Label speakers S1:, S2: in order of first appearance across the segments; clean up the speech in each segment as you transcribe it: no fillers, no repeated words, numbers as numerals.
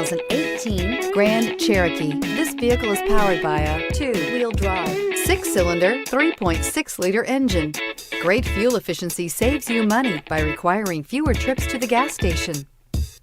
S1: 2018 Grand Cherokee. This vehicle is powered by a 2-wheel drive, 6-cylinder, 3.6-liter engine. Great fuel efficiency saves you money by requiring fewer trips to the gas station.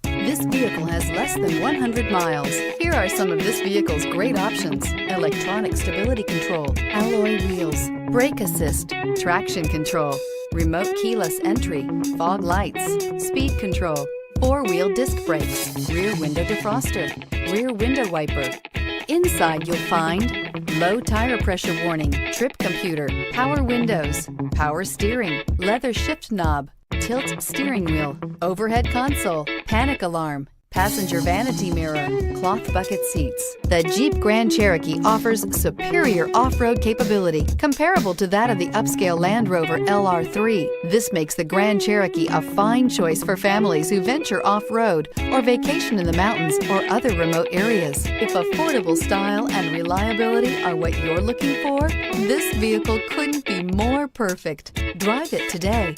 S1: This vehicle has less than 100 miles. Here are some of this vehicle's great options: electronic stability control, alloy wheels, brake assist, traction control, remote keyless entry, fog lights, speed control, 4-wheel disc brakes, rear window defroster, rear window wiper. Inside you'll find low tire pressure warning, trip computer, power windows, power steering, leather shift knob, tilt steering wheel, overhead console, panic alarm, passenger vanity mirror, cloth bucket seats. The Jeep Grand Cherokee offers superior off-road capability comparable to that of the upscale Land Rover LR3. This makes the Grand Cherokee a fine choice for families who venture off-road or vacation in the mountains or other remote areas. If affordable style and reliability are what you're looking for, this vehicle couldn't be more perfect. Drive it today.